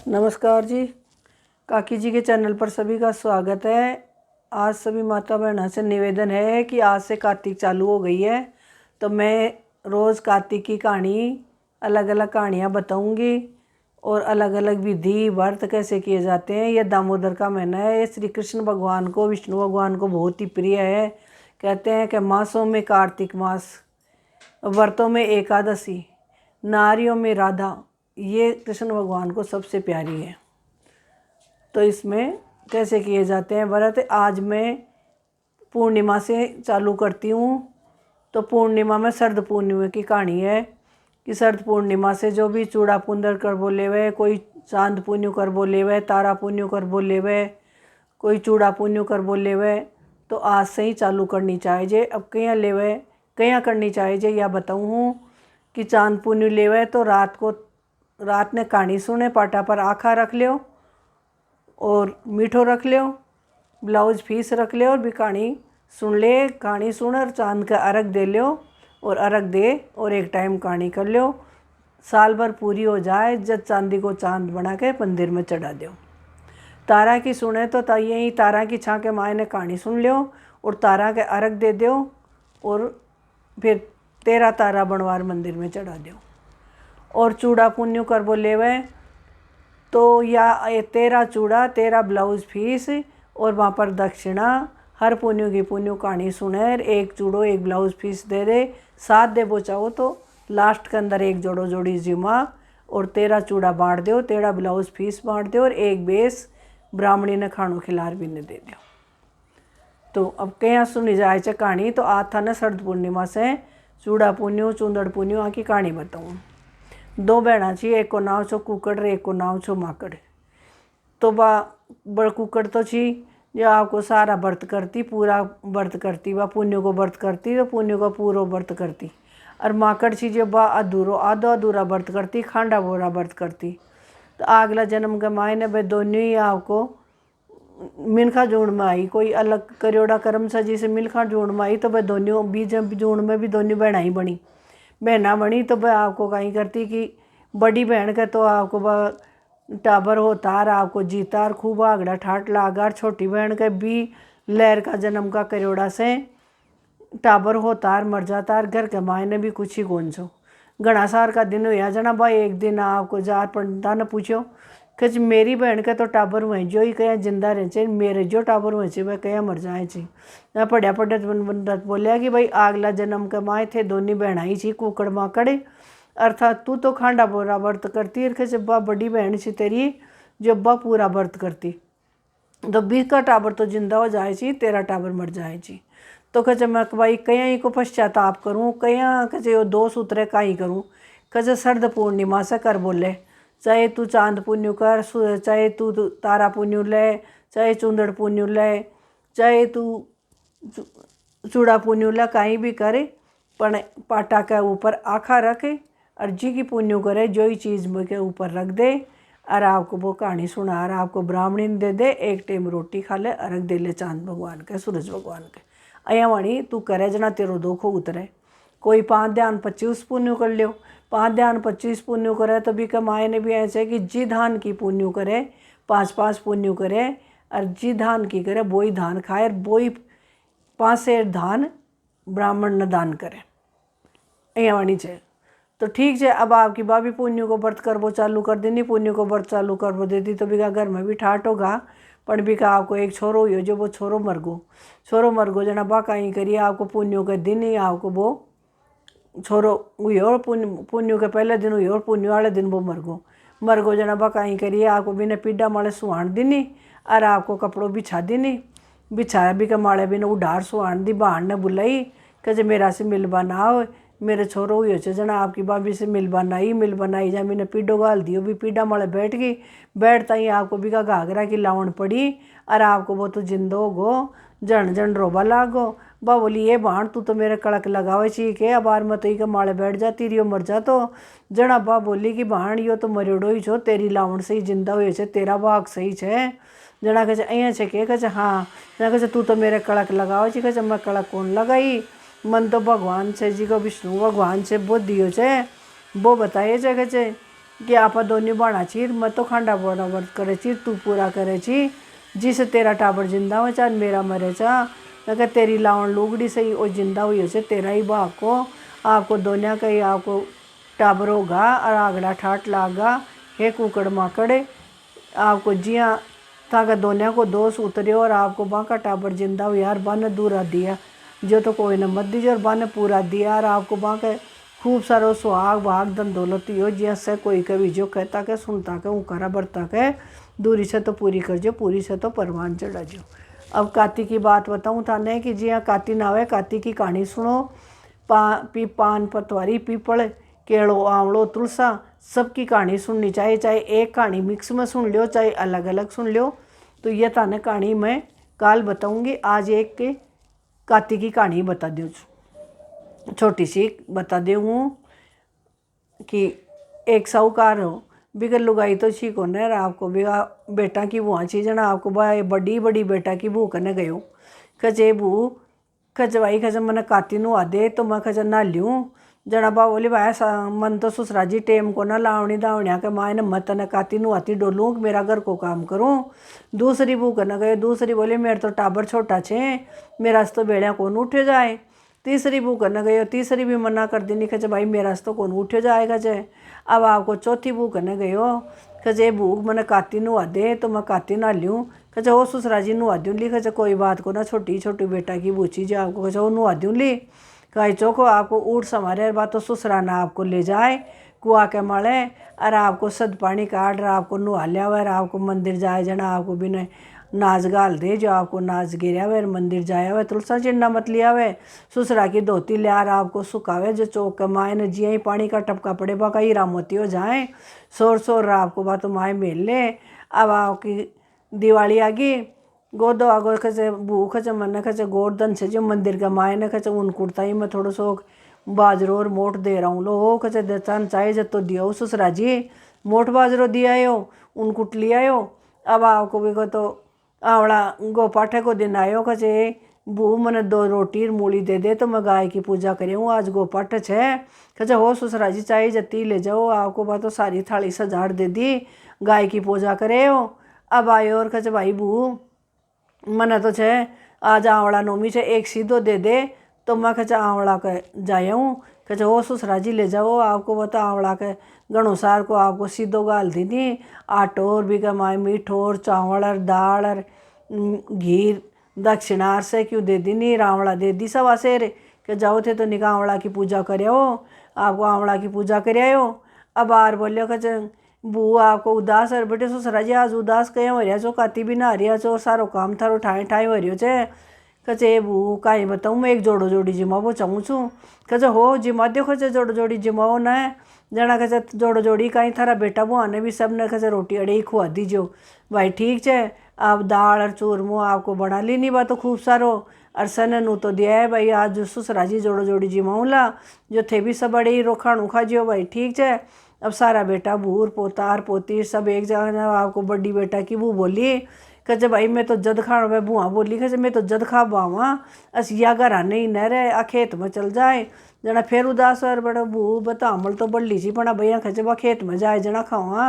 नमस्कार जी। काकी जी के चैनल पर सभी का स्वागत है। आज सभी माता बहनों से निवेदन है कि आज से कार्तिक चालू हो गई है, तो मैं रोज़ कार्तिक की कहानी, अलग अलग कहानियाँ बताऊंगी और अलग अलग विधि व्रत कैसे किए जाते हैं। यह दामोदर का महीना है, ये श्री कृष्ण भगवान को, विष्णु भगवान को बहुत ही प्रिय है। कहते हैं कि मासों में कार्तिक मास, व्रतों में एकादशी, नारियों में राधा, ये कृष्ण भगवान को सबसे प्यारी है। तो इसमें कैसे किए जाते हैं व्रत, आज मैं पूर्णिमा से चालू करती हूँ। तो पूर्णिमा में शरद पूर्णिमा की कहानी है कि शरद पूर्णिमा से जो भी चूड़ा पुंदर कर बोले हुए, कोई चांद पुण्य कर बोले हुए, तारा पुण्य कर बोले हुए, कोई चूड़ा पुण्य कर बोले हुए, तो आज से ही चालू करनी चाहिए। अब कहीं ले हुए कहीं करनी चाहिए या बताऊँ कि चांद पुण्य ले हुए तो रात ने कहानी सुने, पाटा पर आखा रख लियो और मीठो रख लियो, ब्लाउज फीस रख लियो और भी कहानी सुन ले। कहानी सुन और चांद का अर्घ दे लियो और अर्घ दे और एक टाइम कहानी कर लियो। साल भर पूरी हो जाए जब चांदी को चांद बना के मंदिर में चढ़ा दो। तारा की सुने तो यही तारा की छाँ के माए ने कहानी सुन लियो और तारा के अर्घ दे दो और फिर 13 तारा बनवार मंदिर में चढ़ा दो। और चूड़ा पुण्य कर बोले हुए तो या 13 चूड़ा, 13 ब्लाउज फीस और वहाँ पर दक्षिणा, हर पुण्य की पुण्य कहानी सुने, एक चूड़ो एक ब्लाउज फीस दे दे, 7 दे बचाओ तो लास्ट के अंदर एक जोड़ो जोड़ी जिमा और 13 चूड़ा बांट दो, 13 ब्लाउज फीस बांट दो और एक बेस ब्राह्मणी ने खानो खिलार भी ने दे दो। तो अब क्या सुनी जाए कहानी। तो आज था न शरद पूर्णिमा से चूड़ा पुण्य चूंदड़ पुण्य की कहानी बताऊँ। 2 बहना छी, एक को नाम छो कुकड़ एक को नाम छो माकड़। तो बा बड़ कुकड़ तो छी जो आपको सारा व्रत करती, पूरा व्रत करती, बा पुण्य को व्रत करती तो पुण्य को पूरा व्रत करती। और माकड़ छी जो बा अधूरो आधो अधूरा व्रत करती, खांडा बोरा व्रत करती। तो अगला जन्म के मायने भाई दोनों ही आपको मिनखा जोड़ में आई, कोई अलग करियोड़ा कर्म सा जिसे मिलखा जोड़ में आई तो भाई दोनों बीज जोड़ में भी दोनों बहना ही बनी। बहना बनी तो वह आपको कहीं करती कि बड़ी बहन का तो आपको वह टाबर होतार आपको जीतार खूब आगड़ा ठाट लागार, छोटी बहन का भी लहर का जन्म का करोड़ा से टाबर होतार मर जातार, घर के मायने भी कुछ ही कौन छो। घना सार का दिन हुआ जना भाई, एक दिन आपको जार पंडिता ने पूछो कि मेरी बहन का तो टाबर हुए जो ही कहीं जिंदा रहे चाहिए, मेरे जो टाबर हुए चाहिए वह कहीं मर जाए चाहिए। मैं पढ़िया पंडित बोलिया कि भाई अगला जन्म के माए थे दोनों बहना ही छी कुकड़ माकड़, अर्थात तू तो खांडा बोरा व्रत करती है, जब्बा बड़ी बहन सी तेरी जब्बा पूरा व्रत करती, तो 20 का टाबर तो जिंदा हो जाए ची, 13 टाबर मर जाए ची। तो कहे मैं भाई कहीं को पश्चाताप करूँ, कहीं कहे वो 2 सूत्रे कहीं करूँ। कहे शरद पूर्णिमा से कर बोले, चाहे तू चांद पुण्य कर, चाहे तू तारा पुण्य ले, चाहे चूंदड़ पुण्य ले, चाहे तू चूड़ा पुण्य ले, कहीं भी करे पर पाटा के ऊपर आखा रखे और जी की पुण्य करे जो ही चीज़ के ऊपर रख दे और आपको वो कहानी सुना और आपको ब्राह्मणी दे दे, एक टाइम रोटी खा ले, अर्घ दे ले चांद भगवान के, सूरज भगवान के। अया वाणी तू करे जना तेरो दोखो उतरे। कोई 5 ध्यान 25 पुण्य कर लियो, 5 ध्यान 25 पुण्य करे तो भी कमाए ने भी ऐसे कि जी धान की पुण्य करे, 5-5 पुण्य करे और जी धान की करे वो ही धान खाए और वो ही 5 सेर धान ब्राह्मण ने दान करे। अया वाणी छे तो ठीक है। अब आपकी भाभी पुण्य को व्रत करबो चालू कर देनी, पुण्य को व्रत चालू करबो देती तो बिका घर में भी ठाट होगा। पर बिका आपको एक छोरो हुई जो वो छोरो मर गो जना बा कहीं करिए आपको पुण्य के दिन ही आपको वो छोरो हुई और पुण्य के पहले दिन हुई और पुण्य वाले दिन वो मर गो जना बा कहीं करिए आपको बिना पीडा माले सुहान दीनी और आपको कपड़ों बिछा दीनी, बिछाया भी के माले बिना उडार सुहान दी। बहान ने बुलाई कहे मेरा से मिलबा ना हो, मेरे छोरो हुई हो जना आपकी भाभी से मिल बनाई जा, मैंने पीडो गाल दियो भी पीडा माले बैठ गई। बैठता ही आपको बिका घाघरा की लावण पड़ी और आपको वो तो जिंदो गो जन जन रोबा लागो। बा बोली ये बाण तू तो मेरे कड़क लगावे ची के अब आर मत ही के माले बैठ जाती रियो मर जा। तो जना बा बोली कि बाण यो तो मरियोड़ो ही छो, तेरी लावण से ही जिंदा हुए छे, तेरा भाग सही छे। जना कहे अँ छे के कहे हाँ, जना कहे तू तो मेरे कड़क लगावे ची, कहे मैं कड़क कौन लगाई, मन तो भगवान से जी को विष्णु भगवान से वो दियो छे वो बताइए जगह छे। कि आपा दोनों बाणा चीर मैं तो खांडा बोरा व्रत करे चीर तू पूरा करे ची जिस तेरा टाबर जिंदा हो चाहे मेरा मरे चा अगर तेरी लावण लुगड़ी से ही वो जिंदा हुई से तेरा ही भाग को आपको दोनों का ही आपको टाबर होगा और आगड़ा ठाट लागा हे कुकड़ माकड़े आपको जिया ताकि दोनों को दोष उतरे और आपको बांका टाबर जिंदा हुई यार बन दूरा दिया जो तो कोई न मत दीजिए और बन पूरा दिया और आपको बांका खूब सारो सुहाग भाग धन दौलत हो जैसे कोई कभी जो कहता के सुनता के उकारा बरता के दूरी से तो पूरी कर जो पूरी से तो परवान चढ़ा जो। अब काती की बात बताऊँ थाने कि जिया काती ना आवे काती की कहानी सुनो। पान पतवारी पीपल केड़ो आंवलो तुलसा सबकी कहानी सुननी चाहिए, चाहे एक कहानी मिक्स में सुन लियो चाहे अलग अलग सुन लियो। तो ये थाने कहानी मैं काल बताऊँगी, आज एक काती की कहानी बता दूँ, छोटी सी बता दूँ कि एक साहूकार हो बिगर लुगाई तो छी को न आपको बिगा बेटा की बुआ छी जना आपको भाई बड़ी बड़ी बेटा की बू करने गयो खचे बू खच भाई खच मैंने काती नु आदे तो मैं खच ना लूँ जना बा बोली भाई मन तो ससुरा जी टेम को ना लावणी दावणिया के माए ने मत न काती नु आती डोलूँ मेरा घर को काम करूँ। दूसरी बू करने गए दूसरी बोली मेरे तो टाबर छोटा छे मेरा तो बेड़िया कौन उठे जाए। तीसरी बू करने गई तीसरी भी मना कर दी खचे भाई मेरा तो कौन उठे जाएगा चे। अब आपको चौथी बू करने गयो खचे बू मैंने काती नुआ दे तो मैं काती ना लूँ खचे वो ससुरा जी नुआ दूँ ली खचे कोई बात को ना छोटी छोटी बेटा की बूची जो आपको खचे वो नुआ दूँ ली कहीं चौको आपको ऊट समारे बात तो ससुरा ना आपको ले जाए कुआ के माले और आपको सद पानी काट रहा आपको नुआ लिया और आपको मंदिर जाए जना आपको बिना नाच गाल दे जो आपको नाच गिरा हुआ मंदिर जाया हुआ तुलसा चिन्ना मत लिया हुआ ससुरा की धोती लिया आपको सुखावे जो चौक के माए ने जिया ही पानी का टपका पड़े बा कहीं रामोती हो जाए शोर शोर आपको बात माए मेल ले। अब आपकी दिवाली आ गई गोदो आगो खचे भू खचे मन खचे गोवर्धन से जो मंदिर का माए ने खचे उन कुर्ता ही मैं थोड़ा सो बाजरो और मोट दे रहा हूँ लो हो खचे देता चाहिए जब तो दियो ससुरा जी मोट बाजरो दिया हो उन कुट लिया हो। अब आपको भी को तो आवड़ा गोपाठे को दिन आयो खचे बू मैंने 2 रोटी मूली दे दे तो मैं गाय की पूजा करूँ आज गोपाठ छे खचे हो ससुरा जी चाहिए जती ले जाओ आपको बात तो सारी थाली सजाड़ दे दी गाय की पूजा करे हो। अब आयो और खचे भाई बू मैंने तो छे आज आवड़ा नोमी छे एक सीधो दे दे तो मैं खचा आवड़ा के जाऊँ खचे हो ससुरा जी ले जाओ आपको बता आवड़ा के घणो सार को आपको सीधो गाल दी थी आटो और भी कमाए मीठो और चावल और दाल और घी दक्षिणार से क्यों दे दी नहीं रावड़ा दे दी सवा शेर के जाओ थे तो निका आवड़ा की पूजा करे हो आपको आवड़ा की पूजा करे हो। अब आर बोलियो कचे बू आपको उदास है बेटे ससुरा जी आज उदास कहीं हो रहा छो काती भी ना रहा छो सारो काम थारो ठाए ठाए हो रही छे कचे बू काई बताऊँ मैं एक जोड़ो जोड़ी जिमावो चाहूँ छूँ कचे हो जिमा दो खचे जोड़ो जोड़ी जिमाओ न जना कचे जोड़ो जोड़ी कहीं थारा बेटा बुआ ने भी सब ने कचे रोटी अड़े खुआ दीजो भाई ठीक है। अब दाल और चूरमो आपको बना ली नहीं बात तो खूब सारो और सन नू तो दिया है भाई आज ससुरा जी जोड़ो जोड़ी जिमाऊला जो थे भी सब बड़े ही रोखाणू खा जियो भाई ठीक है। अब सारा बेटा बूर पोतार पोती सब एक जगह आपको बड़ी बेटा की बू बोली कचे भाई मैं तो जद खा मैं बुआ बोली कचे मैं तो जद खा बावा असिया घर आने ही न रहे आ खेत में चल जाए जना फिर उदास और बड़ा बू बता अमल तो बड़ी सी पड़ा भैया खचे बा खेत में जाए जना खावा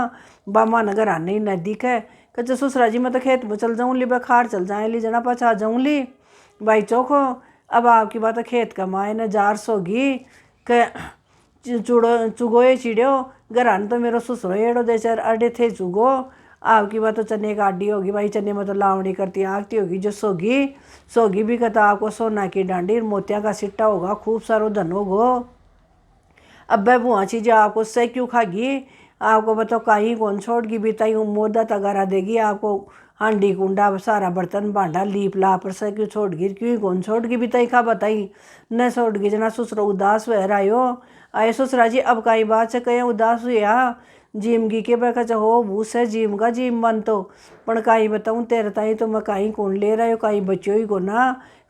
बामा नगर आने ही नजदीक है कचे ससुरा जी मैं तो खेत में चल जाऊँ ली बा खार चल जाए ली जना पछा जाऊँ ली भाई चौखो। अब आपकी बात खेत का माए ने जार सोगी के चुड़ो चुगोए चिड़ियो घर आने तो मेरा ससुर एड़ो दे चार अड्डे थे चुगो आपकी बात तो चने का आडी होगी भाई चने में तो लावड़ी करती आगती होगी जो सोगी सोगी भी कहता आपको सोना की डांडी मोतिया का सिट्टा होगा खूब सारो धन होगो। अब वह बुआ चीज़ें आपको से क्यों खागी आपको बताओ कहीं कौन छोड़गी बीताई मोदा तगारा देगी आपको हांडी कुंडा सारा बर्तन भांडा लीप लाप से क्यों छोड़गी क्यों कौन छोड़गी बीताई खा बताई न छोड़गी जना ससुर उदास वह रहो आए ससुरा जी अब कई बात से कहीं उदास हुआ जिमगी के बखा हो भूस है जिम का जिम बन तो पण कहीं बताऊँ तेरे ताई तो मैं कहीं कौन ले रहा हो कहीं बच्चों ही को ना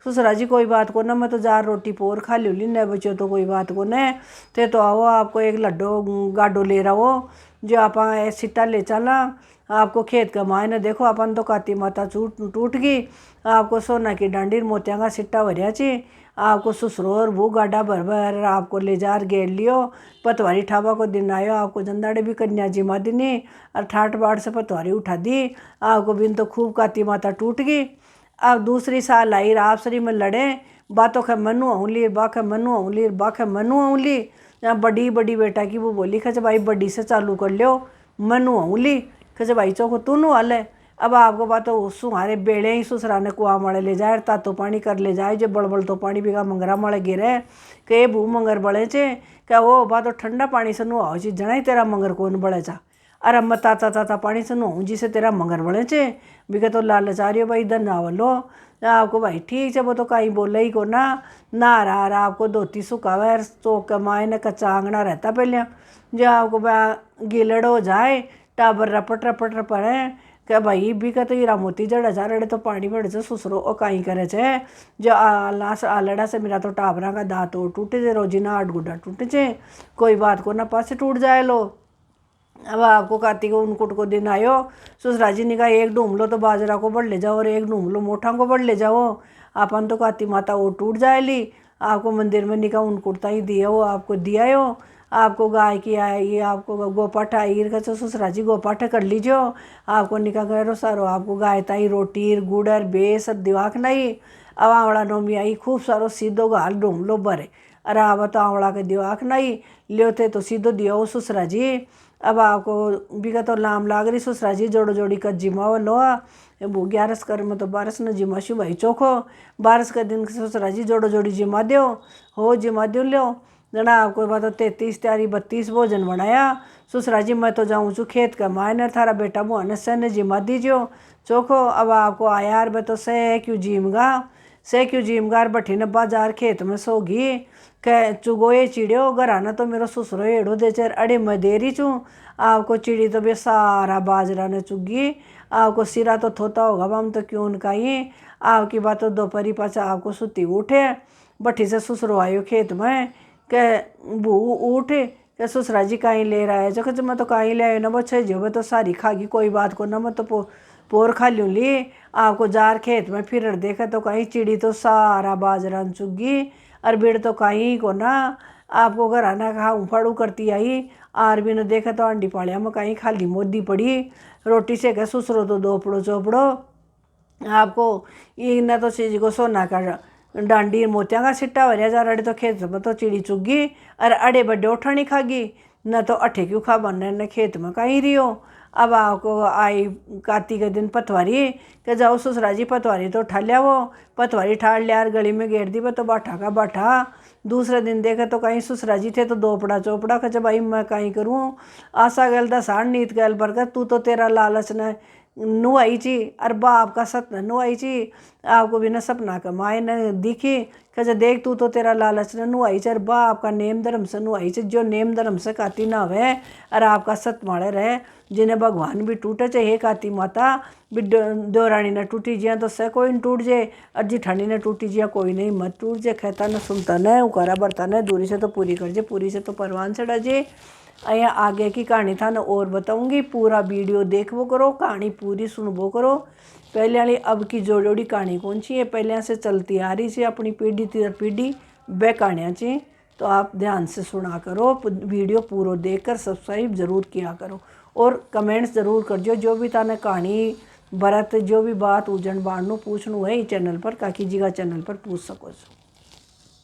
ससुरा जी कोई बात को ना मैं तो जार रोटी पोर खा ली न बच्चों तो कोई बात को न ते तो आओ आपको एक लड्डो गाडो ले रहा हो जो आप सिट्टा ले चला आपको खेत का माए ने देखो अपन तो काती माता टूट गई आपको सोना की डांडी मोतिया का सिट्टा भरिया ची आपको ससुरो और वो गाड़ा भर भर आपको ले जा गेड़ लियो। पतवारी ठाबा को दिन आयो, आपको जंदाड़े भी कन्या जी मादिनी और ठाट बाट से पतवारी उठा दी। आपको बिन तो खूब काती माता टूट गई। अब दूसरी साल आई, आपसरी में लड़े, बातों के मनु औली, बाखे मनु औली, बाखे मनु औली। यहाँ बड़ी बड़ी बेटा की वो बोली खच भाई बड़ी से चालू कर लियो, मनु औली खच भाई चौको तूनु हाल। अब आपको बात तो सुहारे बेड़े ही ससुरा ने कुआ माड़े ले जाए, तातो पानी कर ले जाए, जो बड़बड़ तो पानी बिगा मंगरा माड़े गिरे के भू मंगर बड़े चे क्या वो बात तो ठंडा पानी से नुआओ जी जना ही तेरा मंगर कौन बड़े चा। अरे मैं ताता ताता पानी से नुआऊँ जी से तेरा मंगर बड़े चे बिका तो लालच आ रही हो भाई, इधर ना लो। आपको भाई ठीक है, वो तो कहीं बोले ही को ना रहा आपको धोती सुखावे चौक के माए ने कच्चा आंगना रहता पहले, जो आपको गिलड़ हो जाए टाबर रपट रपट पड़े क्या भाई भी का तो हीरा मोती जड़ा जा रहे तो पानी भर से ससुरो और कहीं करे छे। जो आलड़ा से मेरा तो टाबरा का दांत और टूटे जे, रोजी ना 8 गुड्डा टूटे छे, कोई बात को ना पास टूट जाए लो। अब आपको कार्तिक उनकुट को दिन आयो, ससुरा जी ने कहा एक ढूंढ लो तो बाजरा को बढ़ ले जाओ और एक ढूंढ लो मोठा को बढ़ ले जाओ। अपन तो कार्तिक माता वो टूट जाएली। आपको मंदिर में निकाह उनकुटता ही दिया वो आपको दिया हो। आपको गाय की आई, आपको गोपाठ आई, ससुरा जी गोपाठ कर लीजिए। आपको निकाह करो सारो, आपको गाय ताई रोटी गुड़र बेस दिवाक नहीं। अब आवड़ा नोमी आई, खूब सारो सीधो गाल ढूंढ लो बरे। अरे अब तो आवड़ा के दिवाक नहीं लियो थे तो सीधो दियो ससुरा जी। अब आपको बिका तो लाम लाग रही ससुरा जी, जोड़ो जोड़ी का जिमा लो। वो 11 कर में तो 12 न जिमा शु भाई चोखो 12 के दिन ससुरा जी जोड़ो जोड़ी जिमा दो हो, जिमा दो लो जना। आपको बात 33 त्यारी 32 भोजन बनाया। ससुरा जी मैं तो जाऊँ छू खेत का मायने, थारा बेटा मुँह से ने जिमा दीजियो चोखो। अब आपको आयार बे तो से क्यों जिमगार बठी न बाजार खेत में सोगी कह चुगोए चिड़ियो घराना तो मेरा ससुरो एड़ो दे चर अड़े मैं देरी चूँ। आपको चिड़ी तो बे सारा बाजरा ने चुगी। आपको सिरा तो थोता होगा हम तो क्यों उनका ही। आपकी बात तो दोपहरी पाचा आपको सुती उठे, बठी से ससुरो आयो खेत में के बू उठे के ससुरा जी कहीं ले रहा है, जो मैं तो कहीं ले आयो ना वो छे जो तो सारी खागी, कोई बात को ना मैं तो पोर खा लूँ ली। आपको जार खेत में फिर देखा तो कहीं चिड़ी तो सारा बाजरा चुगी और बेड़ तो कहीं को ना। आपको घर आना कहा उफाड़ू करती आई, आर भी ने देखा तो अंडी पालिया में कहीं खाली मोदी पड़ी। रोटी से कह ससुरो तो दोपड़ो चोपड़ो। आपको ये न तो चीज को सोना का डांडी मोतिया का सिट्टा भरिया जा रहे तो खेत में तो चिड़ी चुगी और अड़े बड्डे उठानी खागी न तो अठे क्यों खा बनने न खेत में कहीं रही हो। अब आपको आई कार्तिक के दिन पतवारी के जाओ ससुरा जी पतवारी तो उठा लिया, वो पतवारी ठाड़ लिया और गली में घेर दी वो तो बाठा का बाठा। दूसरे दिन देखे तो कहीं ससुरा जी थे तो दोपड़ा चौपड़ा कच भाई मैं कहीं करूँ। आशा गल दसाड़ नीत गल बरकत तू तो तेरा लालच न नुआई ची और बाप का सपना नुआई ची। आपको बिना सपना कमाए न दिखी कहे देख तू तो तेरा लालच न नुआई च और बाप का नेम धर्म से नुआई च। जो नेम धर्म से काती ना हुए और आपका सत माड़े रहे, जिन्हें भगवान भी टूटे चाहे काती माता भी देवरानी ने टूटी जिया तो से कोई न टूट जाए और जिठानी ने टूटी जिया कोई नहीं मत टूट जाए। कहता न सुनता न उकारा बढ़ता न दूरी से तो पूरी कर जे, पूरी से तो परवान चढ़ा जे। यहाँ आगे की कहानी था न और बताऊंगी, पूरा वीडियो देखो करो, कहानी पूरी सुनबो करो। पहले वाली अब की जोड़ी कहानी कौन सी है पहले से चलती आ रही थी अपनी पीढ़ी तीर पीढ़ी बे कहानियाँ ची, तो आप ध्यान से सुना करो। वीडियो पूरा देखकर सब्सक्राइब जरूर किया करो और कमेंट्स ज़रूर कर जो भी ताने कहानी भरत जो भी बात उजन बाढ़ पूछनू है चैनल पर काकी जी का चैनल पर पूछ सको।